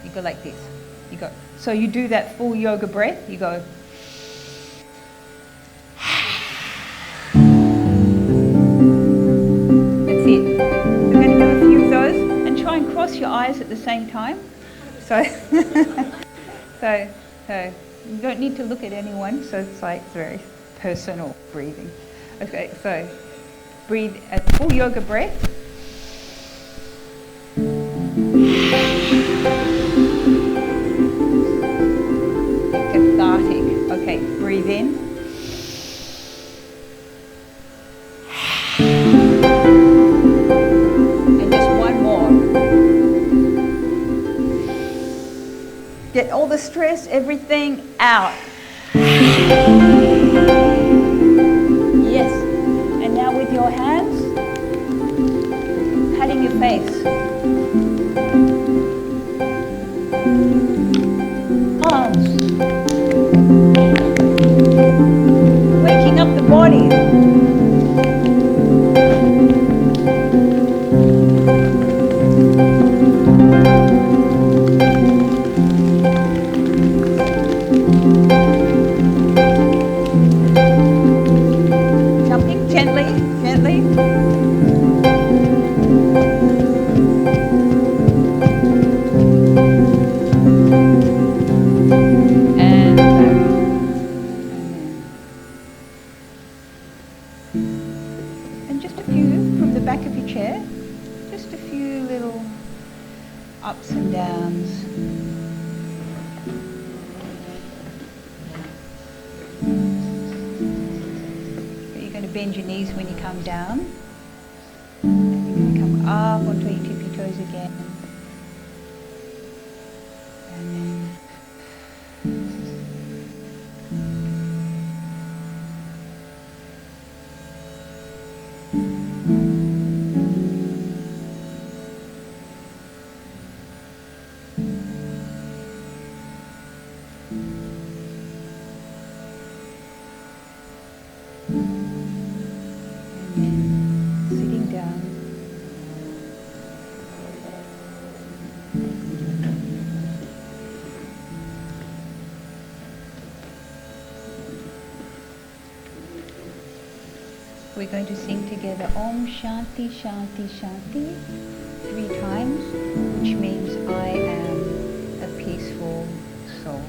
You go like this. You go. So you do that full yoga breath. You go. That's it. We're going to do a few of those and try and cross your eyes at the same time. So, so you don't need to look at anyone. So it's like very personal breathing. Okay, so breathe a full yoga breath. Cathartic. Okay, breathe in. And just one more. Get all the stress, everything out. Yes. And now with your hands, patting your face. Arms. Waking up the body. Jumping gently, gently. And just a few from the back of your chair, just a few little ups and downs. But you're going to bend your knees when you come down. And you're going to come up onto your tippy toes again. And then sitting down. We're going to sing together Om Shanti Shanti Shanti 3 times, which means I am a peaceful soul.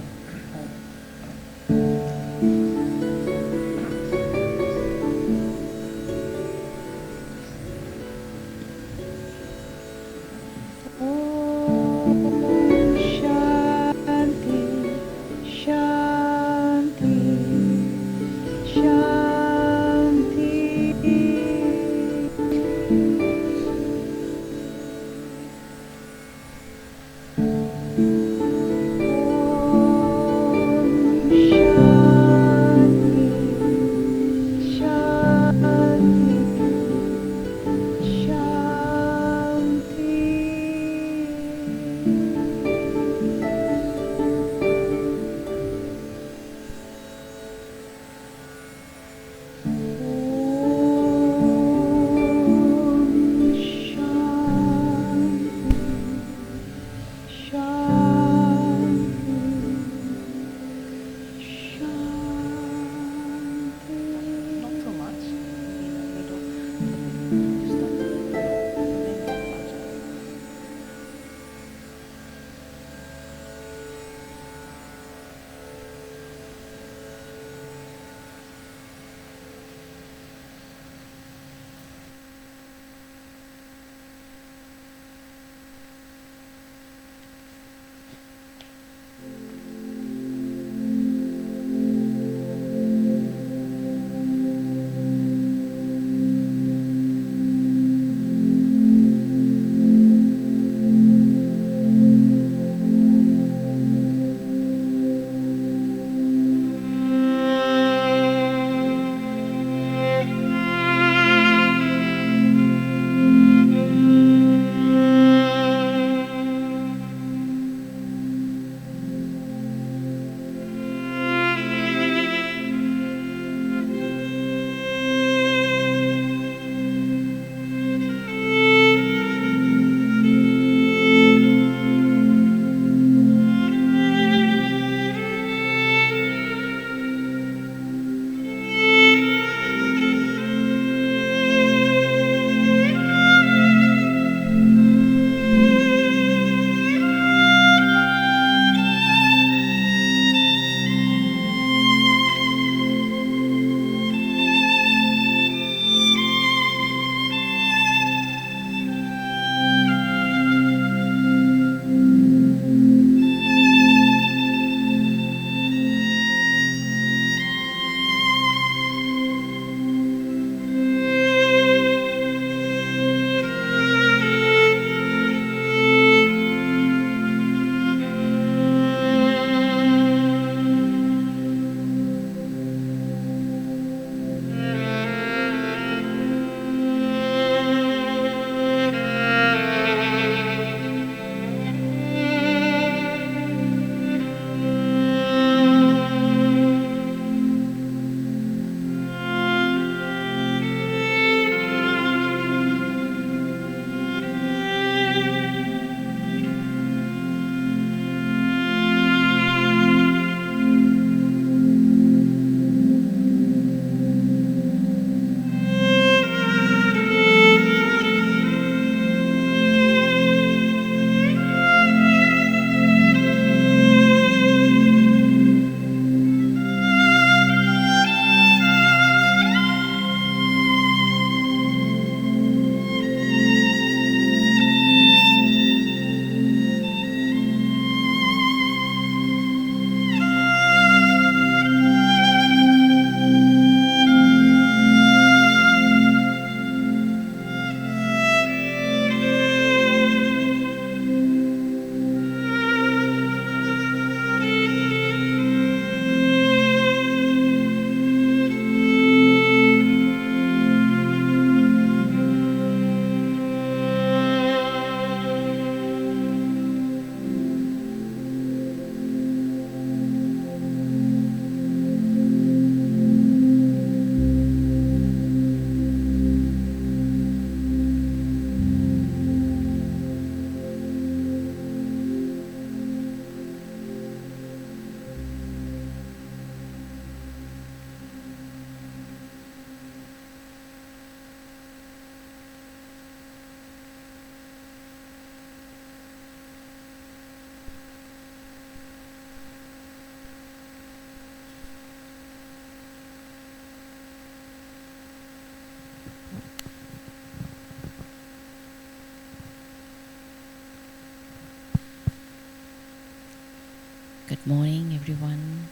Good morning, everyone.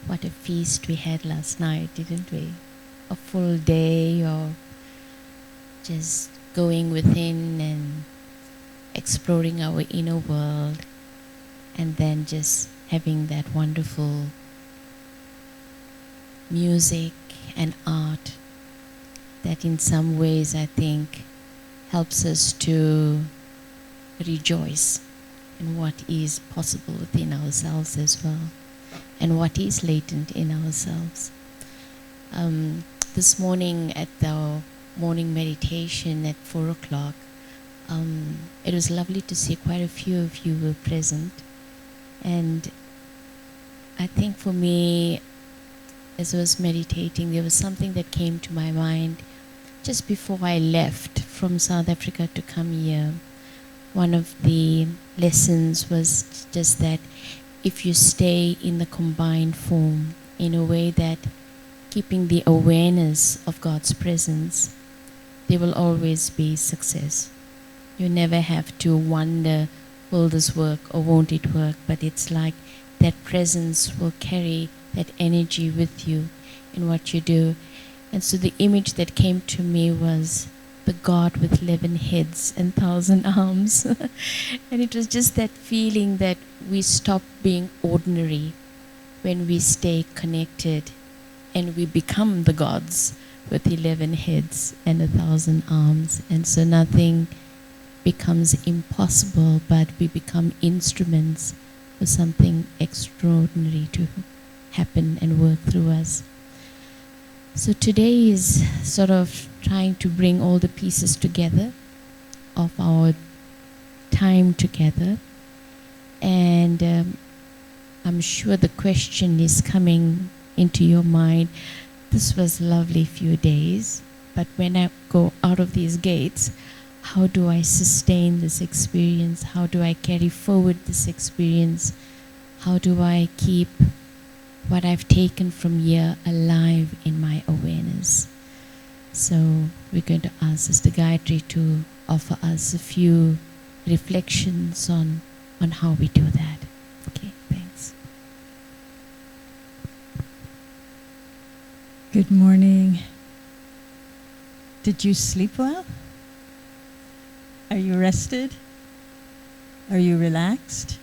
What a feast we had last night, didn't we? A full day of just going within and exploring our inner world, and then just having that wonderful music and art that in some ways I think helps us to rejoice in what is possible within ourselves as well, and what is latent in ourselves. This morning at the morning meditation at 4 o'clock, it was lovely to see quite a few of you were present. And I think for me, as I was meditating, there was something that came to my mind just before I left from South Africa to come here. One of the lessons was just that if you stay in the combined form in a way that keeping the awareness of God's presence, there will always be success. You never have to wonder, will this work or won't it work? But it's like that presence will carry that energy with you in what you do. And so the image that came to me was the God with 11 heads and 1,000 arms. And it was just that feeling that we stop being ordinary when we stay connected, and we become the gods with 11 heads and 1,000 arms. And so nothing becomes impossible, but we become instruments for something extraordinary to happen and work through us. So today is sort of trying to bring all the pieces together of our time together. And I'm sure the question is coming into your mind. This was a lovely few days, but when I go out of these gates, how do I sustain this experience? How do I carry forward this experience? How do I keep what I've taken from here alive in my awareness? So we're going to ask Sister Gayatri to offer us a few reflections on how we do that. Okay, thanks. Good morning. Did you sleep well? Are you rested? Are you relaxed?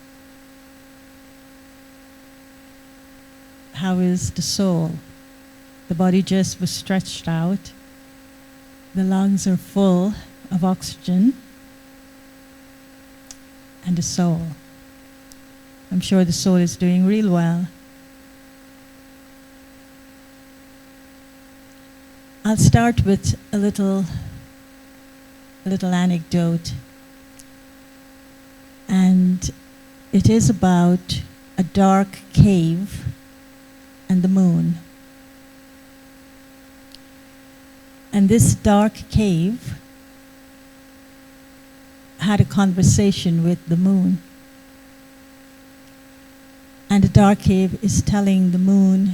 How is the soul? The body just was stretched out. The lungs are full of oxygen. And the soul. I'm sure the soul is doing real well. I'll start with a little anecdote. And it is about a dark cave and the moon. And this dark cave had a conversation with the moon. And the dark cave is telling the moon,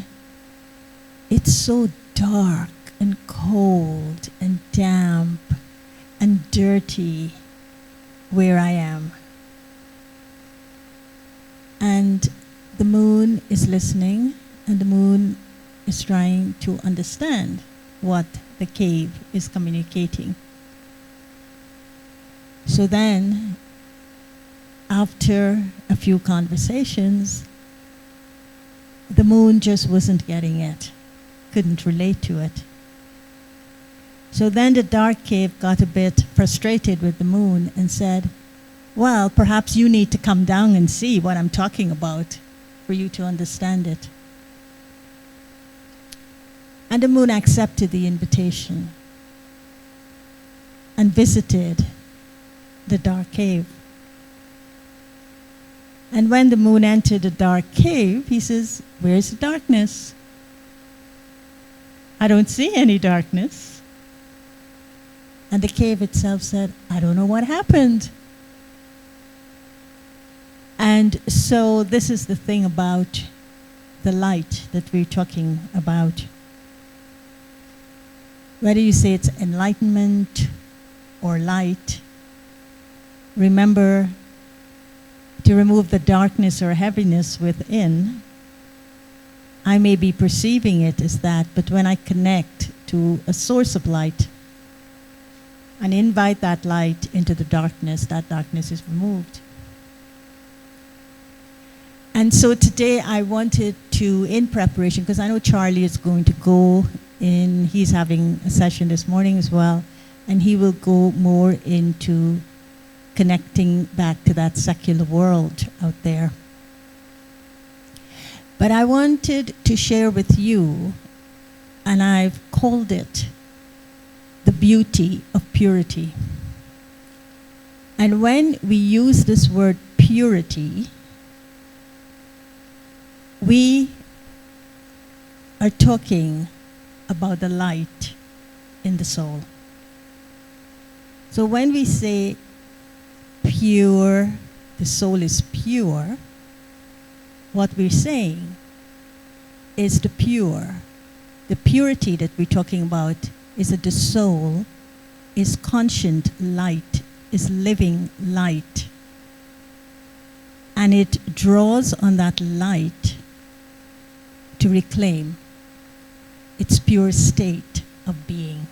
it's so dark and cold and damp and dirty where I am. And the moon is listening, and the moon is trying to understand what the cave is communicating. So then, after a few conversations, the moon just wasn't getting it, couldn't relate to it. So then the dark cave got a bit frustrated with the moon and said, well, perhaps you need to come down and see what I'm talking about for you to understand it. And the moon accepted the invitation and visited the dark cave. And when the moon entered the dark cave, he says, where's the darkness? I don't see any darkness. And the cave itself said, I don't know what happened. And so this is the thing about the light that we're talking about. Whether you say it's enlightenment or light, remember to remove the darkness or heaviness within, I may be perceiving it as that, but when I connect to a source of light and invite that light into the darkness, that darkness is removed. And so today I wanted to, in preparation, because I know Charlie is going to go in, he's having a session this morning as well, and he will go more into connecting back to that secular world out there. But I wanted to share with you, and I've called it the beauty of purity. And when we use this word purity, we are talking about the light in the soul. So when we say pure, the soul is pure, what we're saying is the purity that we're talking about is that the soul is conscient light, is living light. And it draws on that light to reclaim its pure state of being.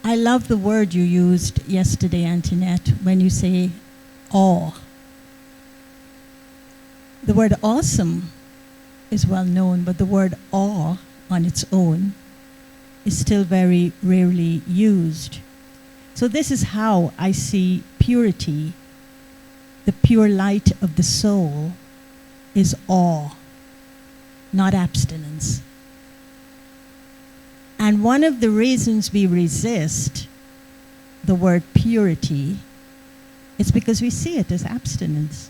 I love the word you used yesterday, Antoinette, when you say awe. The word awesome is well known, but the word awe on its own is still very rarely used. So this is how I see purity. The pure light of the soul is awe, not abstinence. And one of the reasons we resist the word purity is because we see it as abstinence.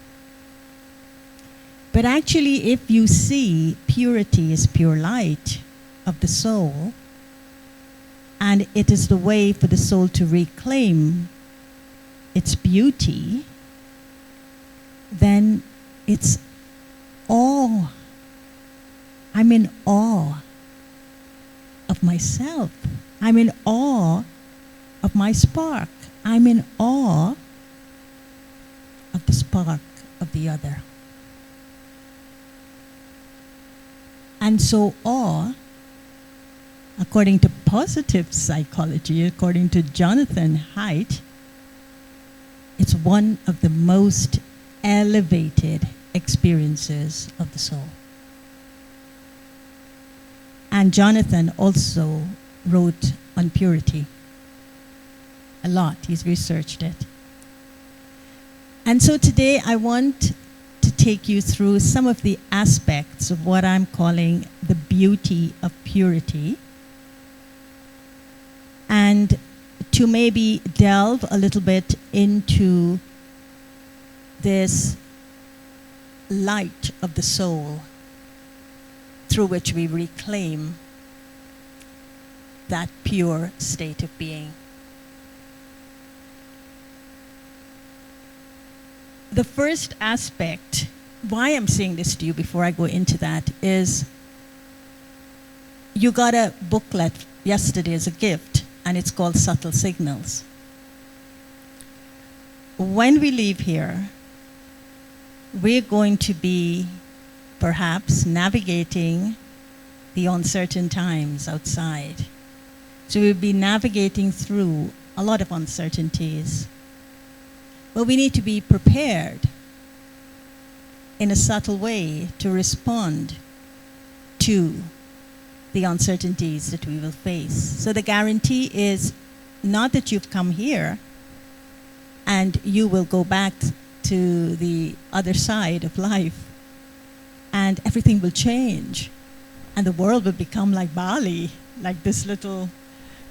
But actually, if you see purity as pure light of the soul, and it is the way for the soul to reclaim its beauty, then it's awe. I'm in awe of myself. I'm in awe of my spark. I'm in awe of the spark of the other. And so awe, according to positive psychology, according to Jonathan Haidt, it's one of the most elevated experiences of the soul. And Jonathan also wrote on purity a lot. He's researched it. And so today I want to take you through some of the aspects of what I'm calling the beauty of purity, and to maybe delve a little bit into this light of the soul through which we reclaim that pure state of being. The first aspect, why I'm saying this to you before I go into that, is you got a booklet yesterday as a gift, and it's called Subtle Signals. When we leave here, we're going to be perhaps navigating the uncertain times outside. So we'll be navigating through a lot of uncertainties. But we need to be prepared in a subtle way to respond to the uncertainties that we will face. So the guarantee is not that you've come here and you will go back to the other side of life and everything will change and the world will become like Bali, like this little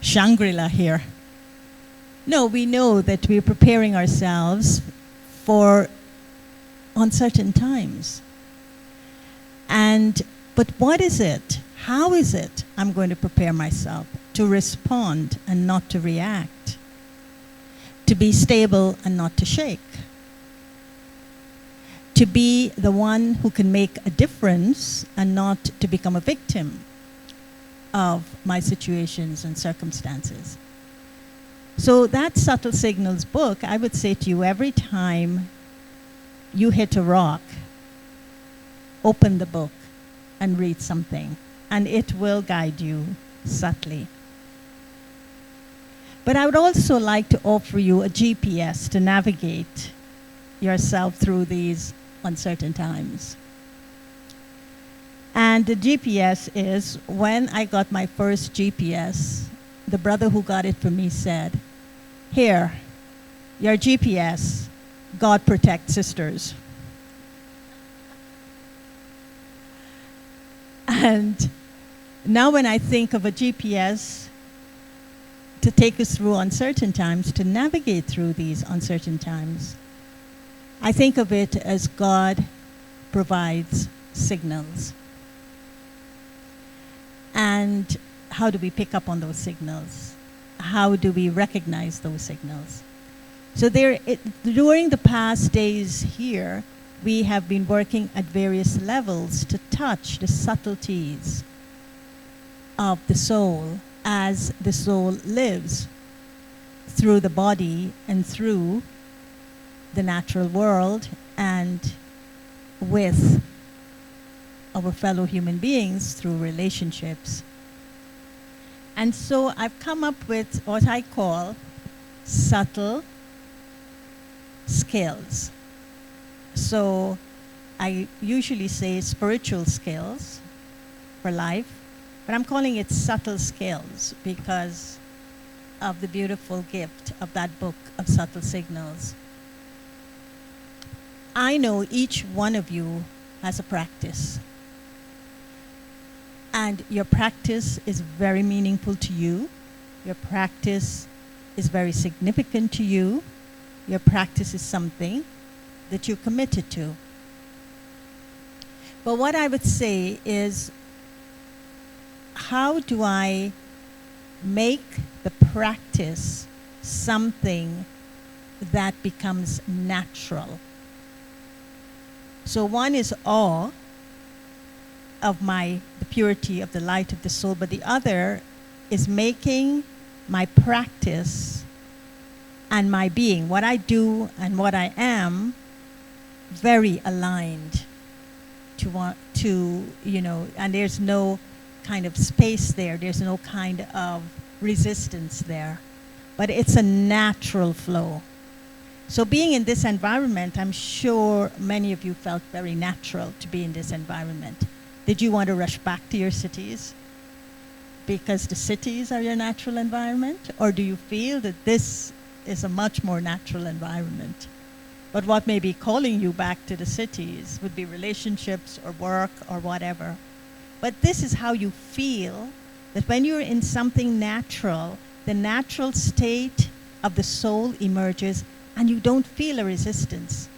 Shangri-La here. No, we know that we're preparing ourselves for uncertain times. But what is it? How is it I'm going to prepare myself to respond and not to react? To be stable and not to shake? To be the one who can make a difference and not to become a victim of my situations and circumstances? So that Subtle Signals book, I would say to you, every time you hit a rock, open the book and read something, and it will guide you subtly. But I would also like to offer you a GPS to navigate yourself through these uncertain times. And the GPS is, when I got my first GPS, the brother who got it for me said, "Here, your GPS, God protect sisters." And now when I think of a GPS to take us through uncertain times, to navigate through these uncertain times, I think of it as God provides signals. And how do we pick up on those signals? How do we recognize those signals? So during the past days here, we have been working at various levels to touch the subtleties of the soul as the soul lives through the body and through the natural world and with our fellow human beings through relationships. And so I've come up with what I call subtle skills. So I usually say spiritual skills for life, but I'm calling it subtle skills because of the beautiful gift of that book of Subtle Signals. I know each one of you has a practice. And your practice is very meaningful to you. Your practice is very significant to you. Your practice is something that you're committed to. But what I would say is, how do I make the practice something that becomes natural? So one is awe of the purity of the light of the soul, but the other is making my practice and my being, what I do and what I am, very aligned to and there's no kind of space there, there's no kind of resistance there, but it's a natural flow. So being in this environment, I'm sure many of you felt very natural to be in this environment. Did you want to rush back to your cities because the cities are your natural environment? Or do you feel that this is a much more natural environment? But what may be calling you back to the cities would be relationships or work or whatever. But this is how you feel, that when you're in something natural, the natural state of the soul emerges and you don't feel a resistance.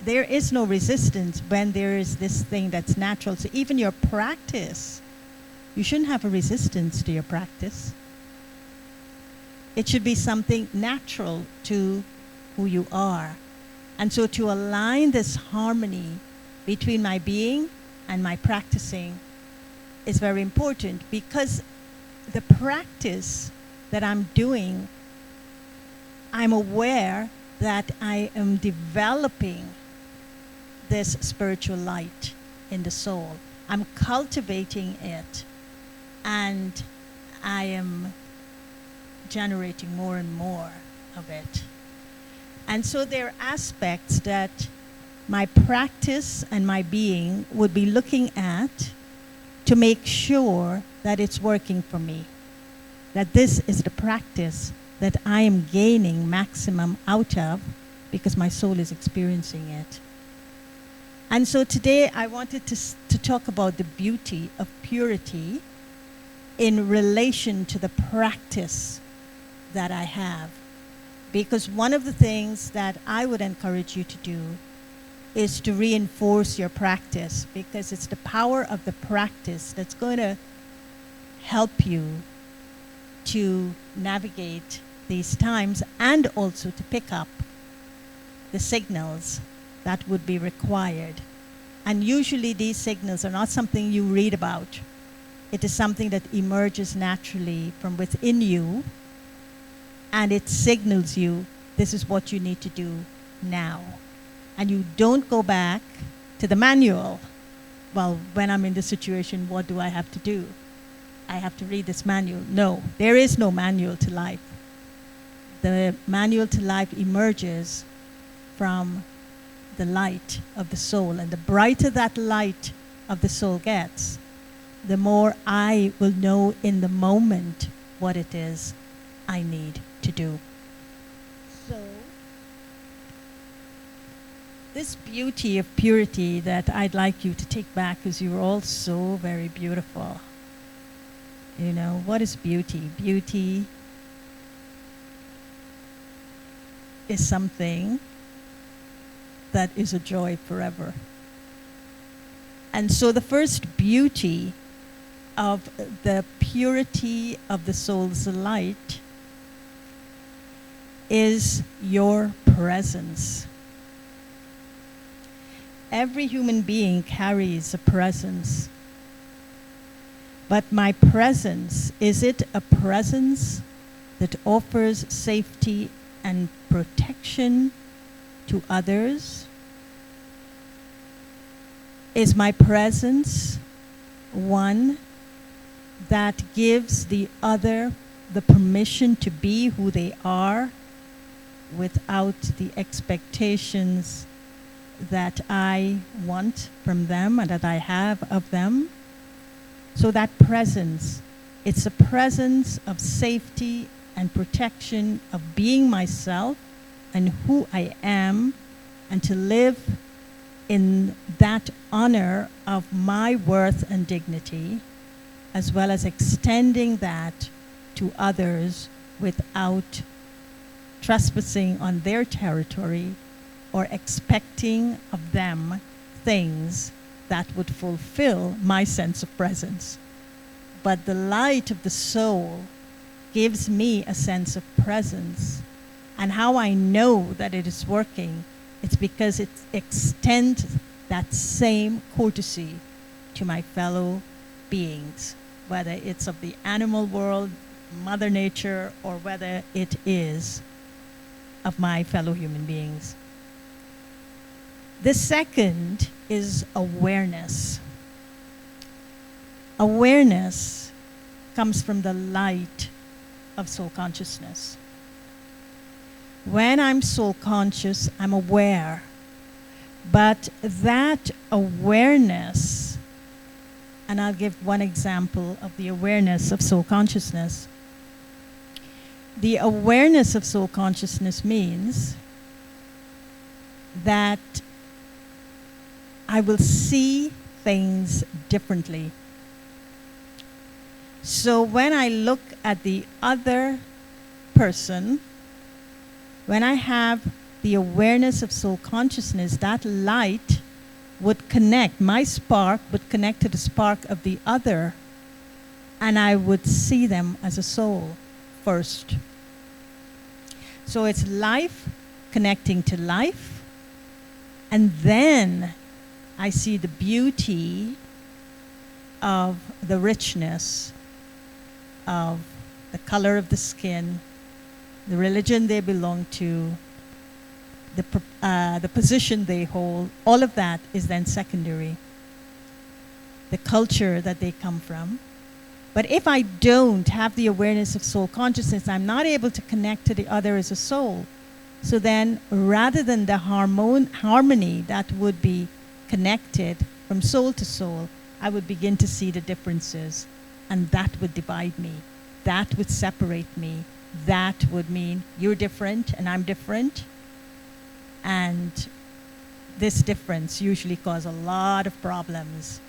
There is no resistance when there is this thing that's natural. So even your practice, you shouldn't have a resistance to your practice. It should be something natural to who you are. And so to align this harmony between my being and my practicing is very important, because the practice that I'm doing, I'm aware that I am developing this spiritual light in the soul. I'm cultivating it, and I am generating more and more of it. And so there are aspects that my practice and my being would be looking at to make sure that it's working for me, that this is the practice that I am gaining maximum out of because my soul is experiencing it. And so today I wanted to talk about the beauty of purity in relation to the practice that I have. Because one of the things that I would encourage you to do is to reinforce your practice, because it's the power of the practice that's going to help you to navigate these times and also to pick up the signals that would be required. And usually these signals are not something you read about It is something that emerges naturally from within you, and it signals you, this is what you need to do now. And you don't go back to the manual. Well, when I'm in this situation, what do I have to do? I have to read this manual. No, there is no manual to life. The manual to life emerges from the light of the soul. And the brighter that light of the soul gets, the more I will know in the moment what it is I need to do. So, this beauty of purity that I'd like you to take back, because you're all so very beautiful. You know, what is beauty? Beauty is something that is a joy forever. And so the first beauty of the purity of the soul's light is your presence. Every human being carries a presence. But my presence, is it a presence that offers safety and protection to others? Is my presence one that gives the other the permission to be who they are without the expectations that I want from them and that I have of them? So that presence, it's a presence of safety and protection, of being myself and who I am, and to live in that honor of my worth and dignity, as well as extending that to others without trespassing on their territory or expecting of them things that would fulfill my sense of presence. But the light of the soul gives me a sense of presence. And how I know that it is working, it's because it extends that same courtesy to my fellow beings, whether it's of the animal world, Mother Nature, or whether it is of my fellow human beings. The second is awareness. Awareness comes from the light of soul consciousness. When I'm soul conscious, I'm aware. But that awareness, and I'll give one example of the awareness of soul consciousness. The awareness of soul consciousness means that I will see things differently. So when I look at the other person, when I have the awareness of soul consciousness, that light would connect, my spark would connect to the spark of the other, and I would see them as a soul first. So it's life connecting to life, and then I see the beauty of the richness of the color of the skin, the religion they belong to, the position they hold. All of that is then secondary. The culture that they come from. But if I don't have the awareness of soul consciousness, I'm not able to connect to the other as a soul. So then, rather than the harmony that would be connected from soul to soul, I would begin to see the differences, and that would divide me. That would separate me. That would mean you're different and I'm different. And this difference usually causes a lot of problems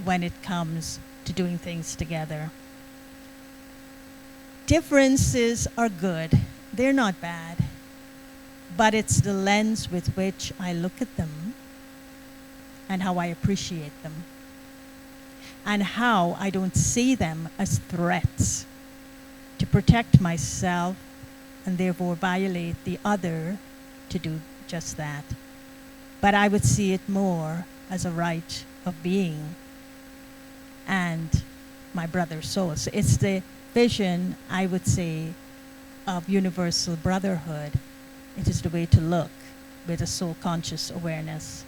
when it comes to doing things together. Differences are good. They're not bad. But it's the lens with which I look at them and how I appreciate them, and how I don't see them as threats to protect myself and therefore violate the other to do just that. But I would see it more as a right of being and my brother's soul. So it's the vision, I would say, of universal brotherhood. It is the way to look with a soul conscious awareness.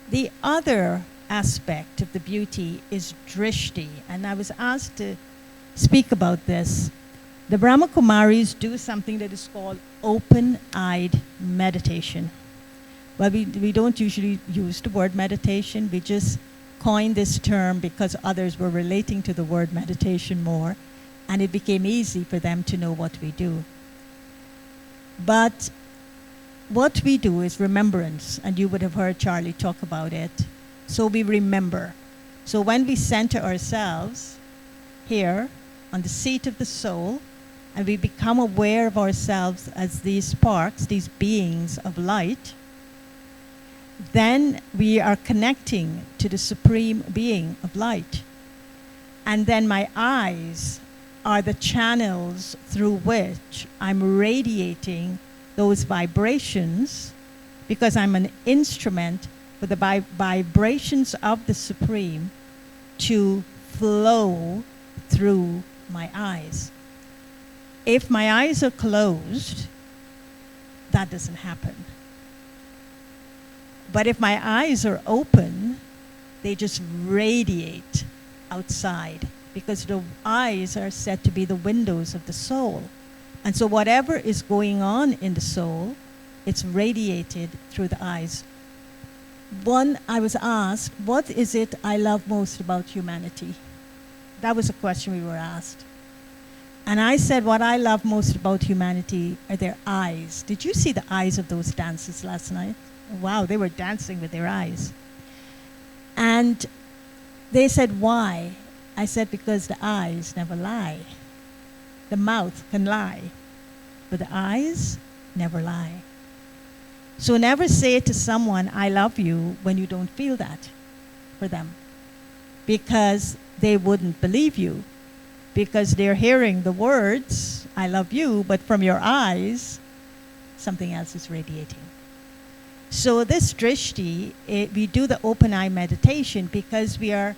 The other aspect of the beauty is drishti, and I was asked to speak about this. The Brahma Kumaris do something that is called open-eyed meditation. But we don't usually use the word meditation. We just coined this term because others were relating to the word meditation more, and it became easy for them to know what we do. But what we do is remembrance, and you would have heard Charlie talk about it. So we remember. So when we center ourselves here on the seat of the soul, and we become aware of ourselves as these sparks, these beings of light, then we are connecting to the supreme being of light. And then my eyes are the channels through which I'm radiating those vibrations, because I'm an instrument for the vibrations of the Supreme to flow through my eyes. If my eyes are closed, that doesn't happen. But if my eyes are open, they just radiate outside, because the eyes are said to be the windows of the soul. And so whatever is going on in the soul, it's radiated through the eyes. I was asked, what is it I love most about humanity? That was a question we were asked. And I said, what I love most about humanity are their eyes. Did you see the eyes of those dancers last night? Wow, they were dancing with their eyes. And they said, why? I said, because the eyes never lie. The mouth can lie, but the eyes never lie. So never say to someone, I love you, when you don't feel that for them, because they wouldn't believe you, because they're hearing the words, I love you, but from your eyes, something else is radiating. So this drishti, we do the open eye meditation because we are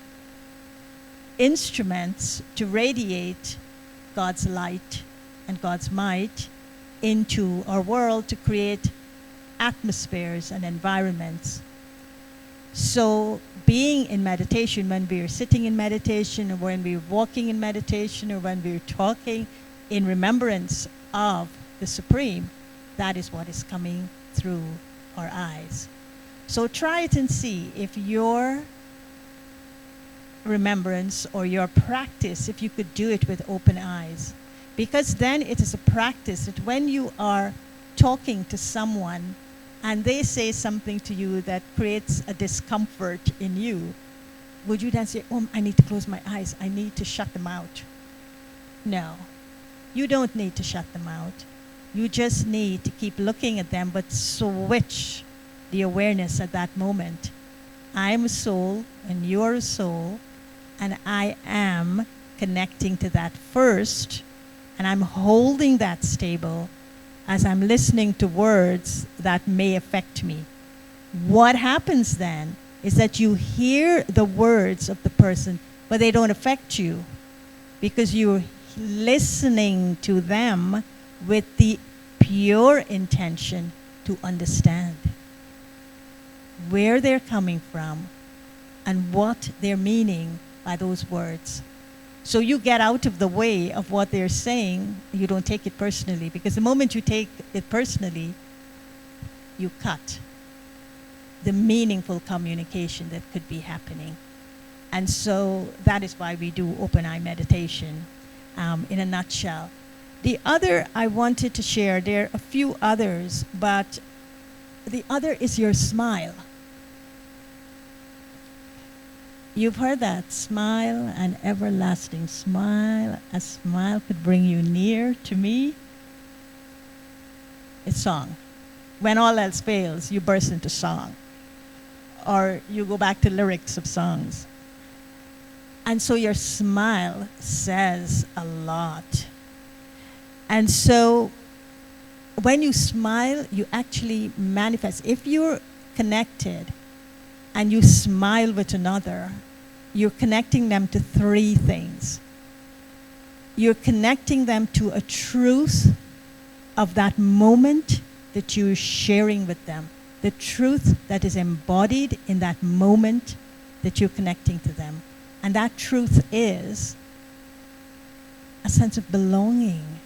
instruments to radiate God's light and God's might into our world to create atmospheres and environments. So being in meditation, when we're sitting in meditation, or when we're walking in meditation, or when we're talking in remembrance of the Supreme, that is what is coming through our eyes. So try it and see if your remembrance or your practice, if you could do it with open eyes. Because then it is a practice that when you are talking to someone and they say something to you that creates a discomfort in you, would you then say, oh, I need to close my eyes, I need to shut them out? No, you don't need to shut them out. You just need to keep looking at them, but switch the awareness at that moment. I'm a soul and you're a soul, and I am connecting to that first, and I'm holding that stable as I'm listening to words that may affect me. What happens then is that you hear the words of the person, but they don't affect you because you're listening to them with the pure intention to understand where they're coming from and what they're meaning by those words. So you get out of the way of what they're saying. You don't take it personally, because the moment you take it personally, you cut the meaningful communication that could be happening. And so that is why we do open eye meditation in a nutshell. The other I wanted to share, there are a few others, but the other is your smile. You've heard that, smile, an everlasting smile. A smile could bring you near to me. It's song. When all else fails, you burst into song. Or you go back to lyrics of songs. And so your smile says a lot. And so when you smile, you actually manifest. If you're connected and you smile with another, you're connecting them to three things. You're connecting them to a truth of that moment that you're sharing with them, the truth that is embodied in that moment that you're connecting to them. And that truth is a sense of belonging,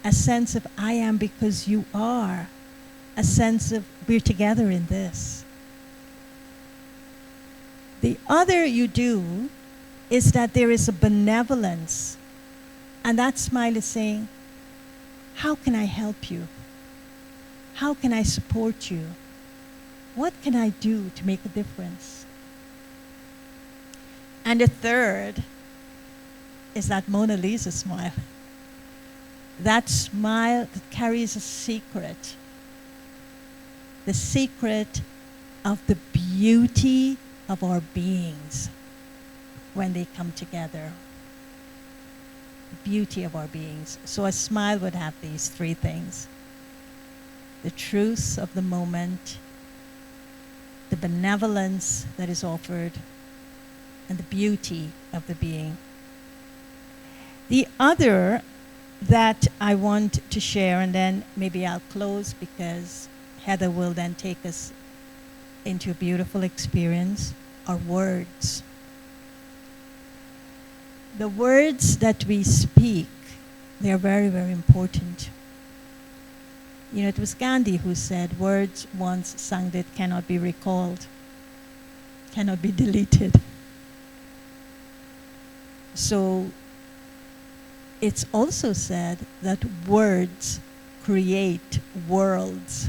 a sense of I am because you are, a sense of we're together in this. The other you do is that there is a benevolence, and that smile is saying, how can I help you? How can I support you? What can I do to make a difference? And the third is that Mona Lisa smile. That smile that carries a secret. The secret of the beauty of our beings when they come together. The beauty of our beings. So a smile would have these three things. The truth of the moment, the benevolence that is offered, and the beauty of the being. The other that I want to share, and then maybe I'll close because Heather will then take us into a beautiful experience, are words. The words that we speak, they are very, very important. You know, it was Gandhi who said, words once sounded cannot be recalled, cannot be deleted. So it's also said that words create worlds.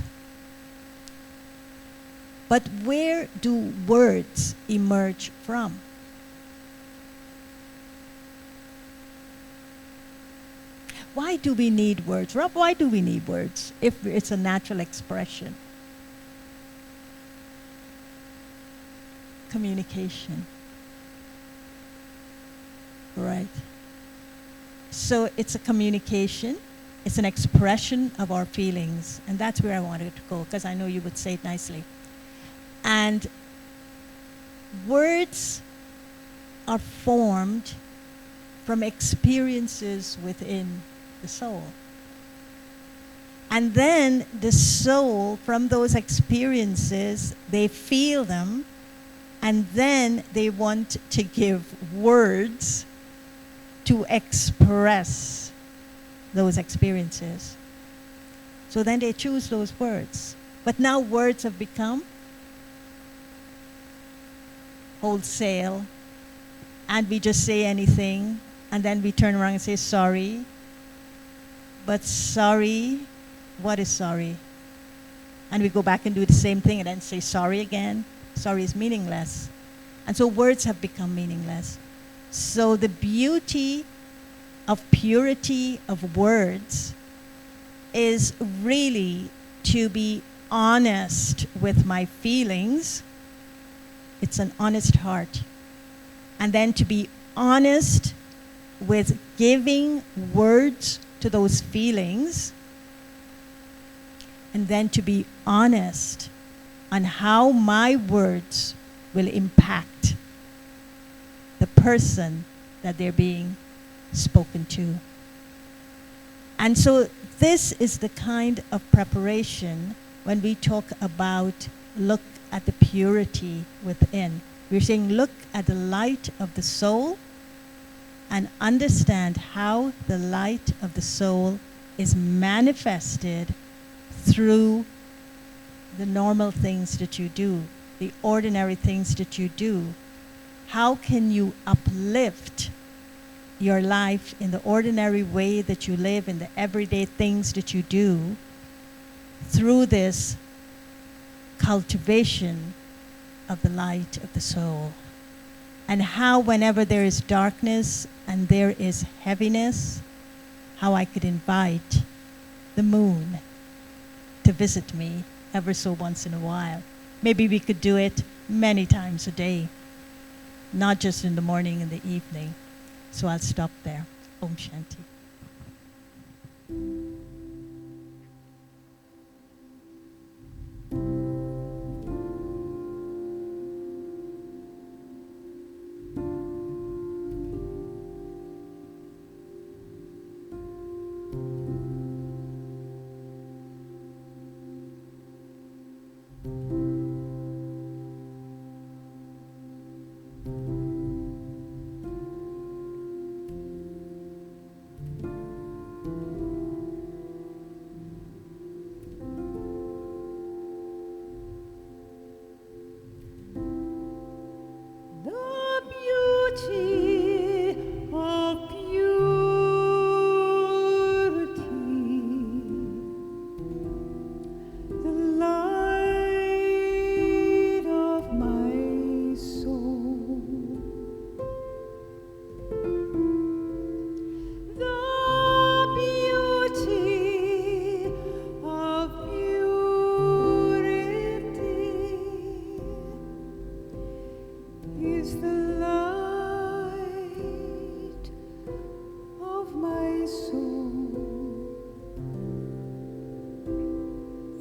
But where do words emerge from? Why do we need words? Rob, why do we need words if it's a natural expression? Communication. Right. So it's a communication, it's an expression of our feelings, and that's where I wanted to go, because I know you would say it nicely. And words are formed from experiences within the soul. And then the soul, from those experiences, they feel them, and then they want to give words to express those experiences. So then they choose those words. But now words have become wholesale, and we just say anything, and then we turn around and say sorry. But sorry, what is sorry? And we go back and do the same thing and then say sorry again. Sorry is meaningless. And so words have become meaningless. So the beauty of purity of words is really to be honest with my feelings. It's an honest heart. And then to be honest with giving words to those feelings. And then to be honest on how my words will impact the person that they're being spoken to. And so this is the kind of preparation when we talk about look at the purity within. We're saying look at the light of the soul and understand how the light of the soul is manifested through the normal things that you do, the ordinary things that you do. How can you uplift your life in the ordinary way that you live, in the everyday things that you do, through this cultivation of the light of the soul? And how whenever there is darkness and there is heaviness, how I could invite the moon to visit me ever so once in a while. Maybe we could do it many times a day, not just in the morning and the evening. So I'll stop there. Om Shanti.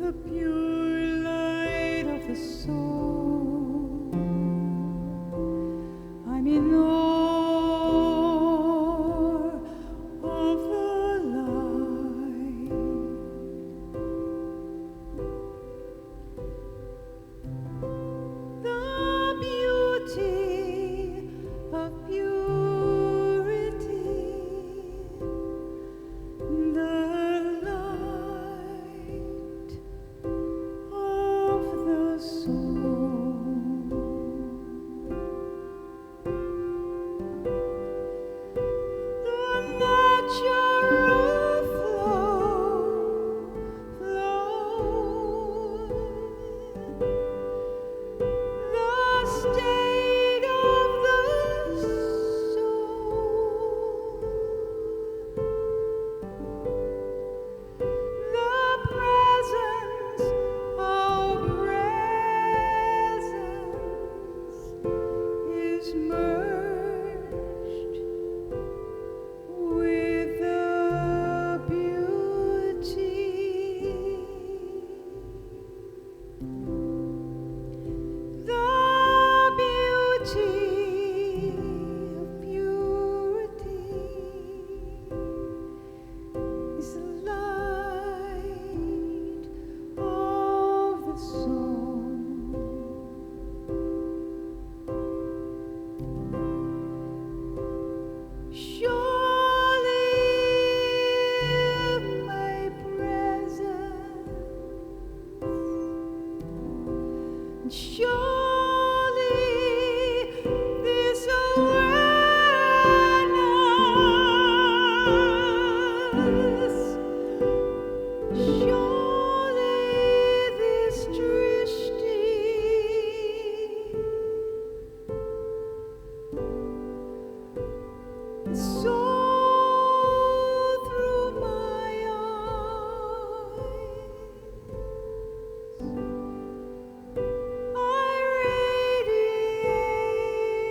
the pure light of the soul. I'm in awe of the light. The beauty of purity. The light of the soul. The natural flow. The state of the soul. The presence of presence is merged with the beauty. The beauty of purity is the light of the soul. Surely my presence, surely this awareness, surely this drishti so through my eyes, I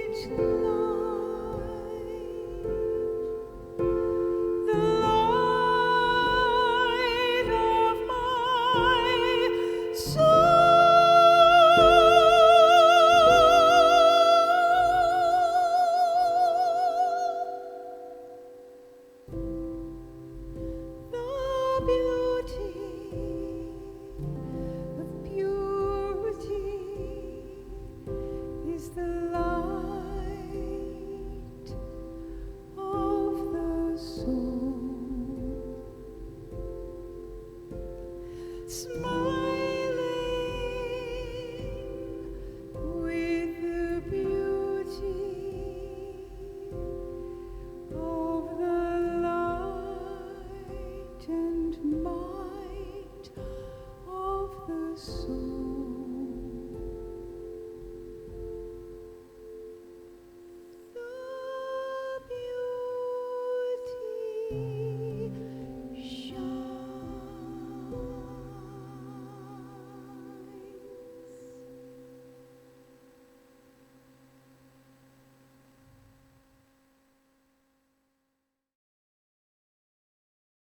radiate light, the light of my soul. The beauty of purity is the light of the soul. Smile